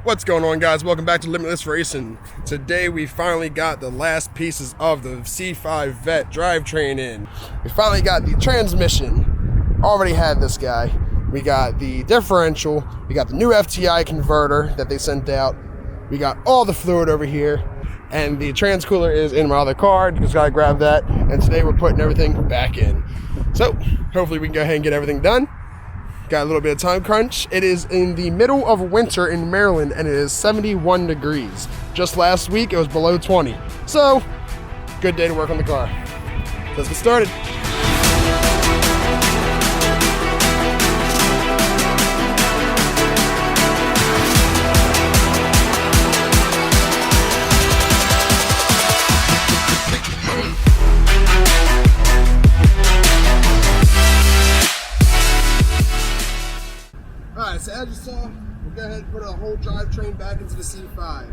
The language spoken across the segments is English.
What's going on, guys? Welcome back to Limitless Racing. Today we finally got the last pieces of the C5 Vet drivetrain in. We finally got the transmission. Already had this guy. We got the differential. We got the new FTI converter that they sent out. We got all the fluid over here. And the trans cooler is in my other car. Just gotta grab that. And today we're putting everything back in. So hopefully we can go ahead and get everything done. Got a little bit of time crunch. It is in the middle of winter in Maryland and it is 71 degrees. Just last week it was below 20. So, good day to work on the car. Let's get started. So as you saw, we'll go ahead and put a whole drivetrain back into the C5.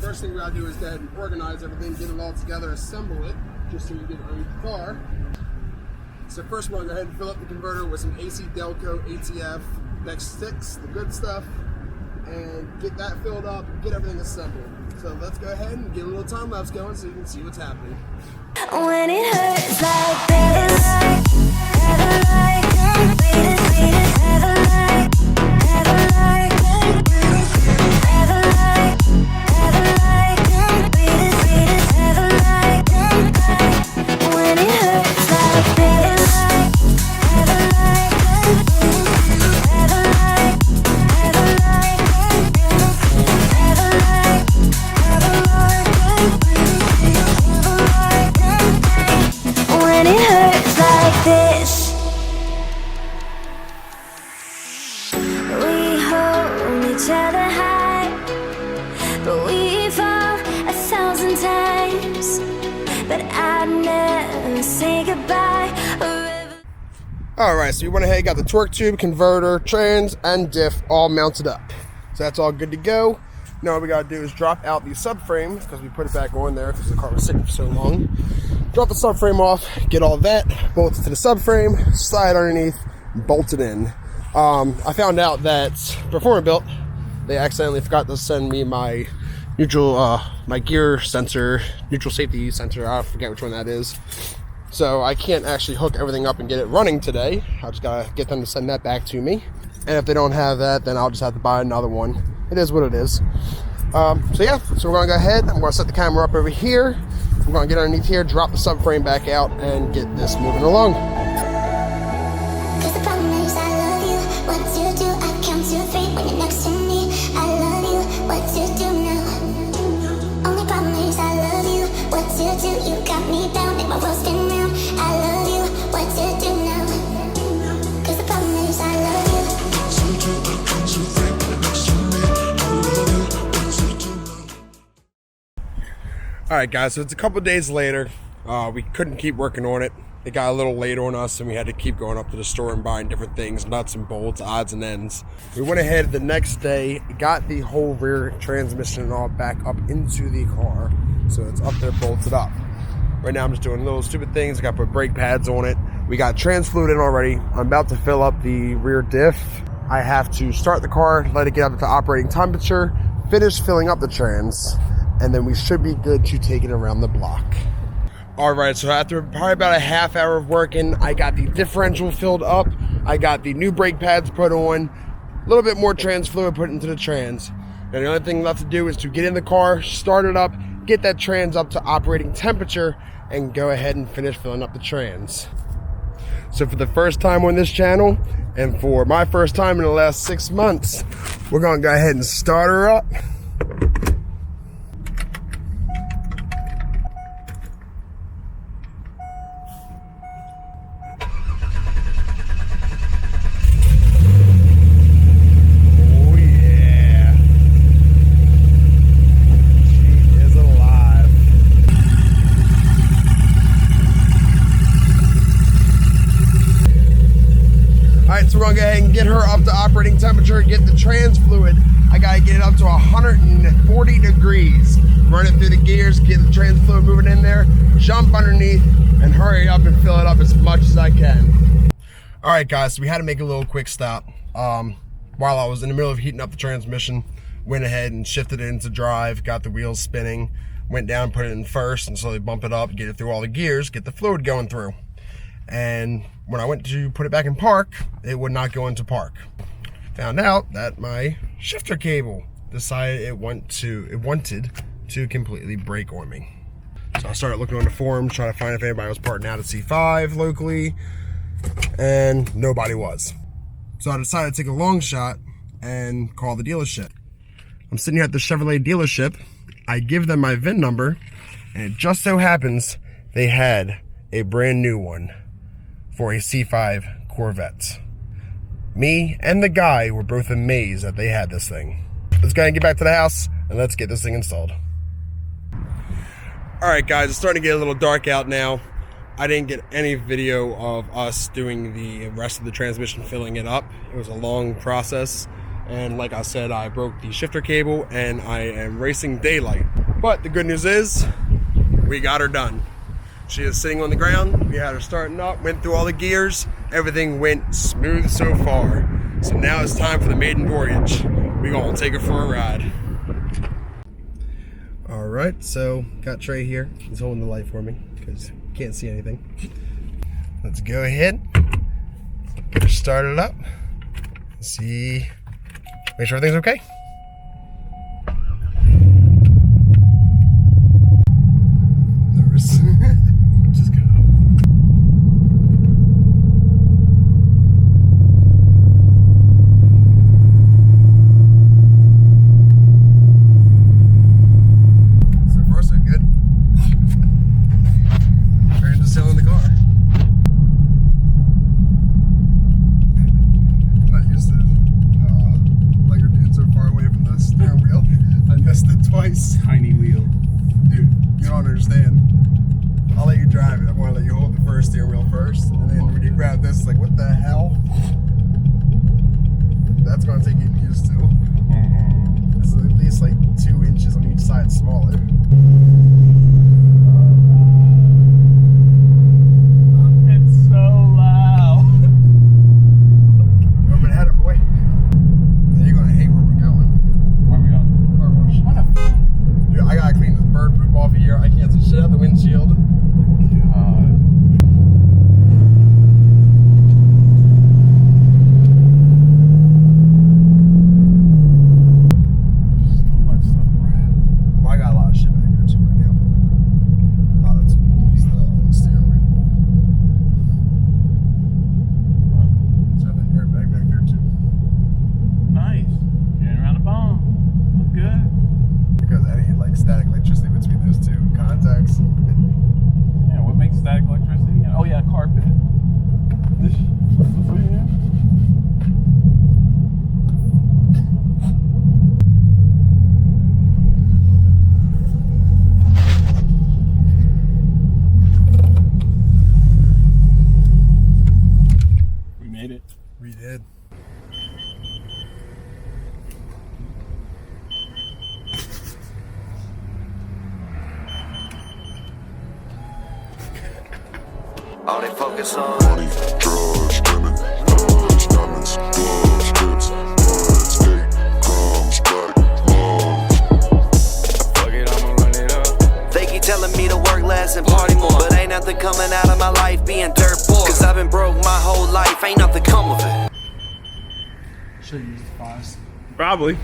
First thing we gotta do is go ahead and organize everything, get it all together, assemble it, just so you get it underneath the car. So first we're gonna go ahead and fill up the converter with some AC Delco, ATF, next 6, the good stuff, and get that filled up, get everything assembled. So let's go ahead and get a little time lapse going so you can see what's happening. When it hurts like this, never like this. We hold each other high, but we fall 1,000 times. But I'd never say goodbye. Alright, so we went ahead and got the torque tube, converter, trans, and diff all mounted up. So that's all good to go. Now what we gotta do is drop out the subframe, because we put it back on there because the car was sitting for so long. Drop the subframe off, get all that, bolt it to the subframe, slide underneath, bolt it in. I found out that PERFORMABUILT, they accidentally forgot to send me my neutral, my gear sensor, neutral safety sensor, I forget which one that is. So I can't actually hook everything up and get it running today. I just gotta get them to send that back to me. And if they don't have that, then I'll just have to buy another one. It is what it is. So yeah, so we're gonna go ahead, I'm gonna set the camera up over here. We're gonna get underneath here, drop the subframe back out, and get this moving along. Alright guys, so it's a couple days later. We couldn't keep working on it. It got a little late on us and we had to keep going up to the store and buying different things, nuts and bolts, odds and ends. We went ahead the next day, got the whole rear transmission and all back up into the car. So it's up there bolted up. Right now I'm just doing little stupid things. I got to put brake pads on it. We got trans fluid in already. I'm about to fill up the rear diff. I have to start the car, let it get up to operating temperature, finish filling up the trans, and then we should be good to take it around the block. Alright, so after probably about a half hour of working, I got the differential filled up, I got the new brake pads put on, a little bit more trans fluid put into the trans. And the only thing left to do is to get in the car, start it up, get that trans up to operating temperature, and go ahead and finish filling up the trans. So for the first time on this channel, and for my first time in the last 6 months, we're gonna go ahead and start her up. So we're gonna go ahead and get her up to operating temperature, get the trans fluid. I gotta get it up to 140 degrees. Run it through the gears, get the trans fluid moving in there, jump underneath, and hurry up and fill it up as much as I can. All right, guys, so we had to make a little quick stop. While I was in the middle of heating up the transmission, went ahead and shifted it into drive, got the wheels spinning, went down, put it in first, and slowly bump it up, get it through all the gears, get the fluid going through. And when I went to put it back in park, it would not go into park. Found out that my shifter cable decided it wanted to completely break on me. So I started looking on the forums, trying to find if anybody was parting out at C5 locally, and nobody was. So I decided to take a long shot and call the dealership. I'm sitting here at the Chevrolet dealership. I give them my VIN number, and it just so happens they had a brand new one for a C5 Corvette. Me and the guy were both amazed that they had this thing. Let's go ahead and get back to the house and let's get this thing installed. Alright guys, it's starting to get a little dark out now. I didn't get any video of us doing the rest of the transmission, filling it up. It was a long process, and like I said, I broke the shifter cable and I am racing daylight. But the good news is, we got her done. She is sitting on the ground, we had her starting up, went through all the gears, everything went smooth so far. So now it's time for the maiden voyage. We're gonna take her for a ride. Alright, so got Trey here. He's holding the light for me because you can't see anything. Let's go ahead, get her started up, see, make sure everything's okay. Nervous. Just go. Tiny wheel. Dude, you don't understand. I'll let you drive it. I want to let you hold the first steering wheel first. And then when you grab this, it's like, what the hell? That's going to take getting used to. It's at least like 2 inches on each side smaller. It's so loud. Open header, boy. Yeah, you're going to hate where we're going. Where are we going? Carwash. What the fuck? Dude, I gotta clean this bird poop off of here. I can't see shit out the windshield. God. So much stuff, Brad. Well, I got a lot of shit back there too right now. A lot of tools, the steering wheel. So I have an airbag back there too. Nice. Getting around the bone. That's good. Because any like static electricity between those two contacts. Yeah, what makes static electricity? Oh yeah, carpet. This yeah. We made it. We did. All they focus on money, drugs, women, cars, diamonds, gloves, strips, words, hate, comes back, love. fuck it, I'ma run it up. They keep telling me to work less and party more, but ain't nothing coming out of my life being dirt poor. Cause I've been broke my whole life, ain't nothing come of it. Should use the fast. Probably.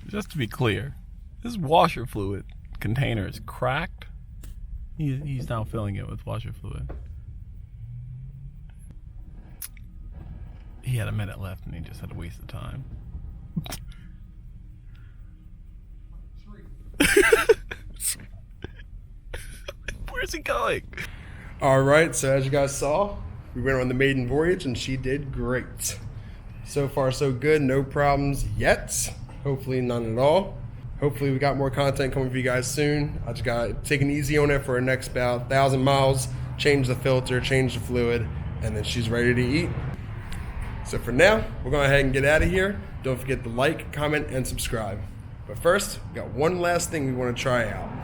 Just to be clear, this washer fluid container is cracked. He's now filling it with washer fluid. He had a minute left and he just had to waste the time. Where's he going? Alright, so as you guys saw, we went on the maiden voyage and she did great. So far so good, no problems yet. Hopefully none at all. Hopefully we got more content coming for you guys soon. I just got taking easy on it for the next about 1,000 miles, change the filter, change the fluid, and then she's ready to eat. So for now, we're going to go ahead and get out of here. Don't forget to like, comment, and subscribe. But first, we got one last thing we want to try out.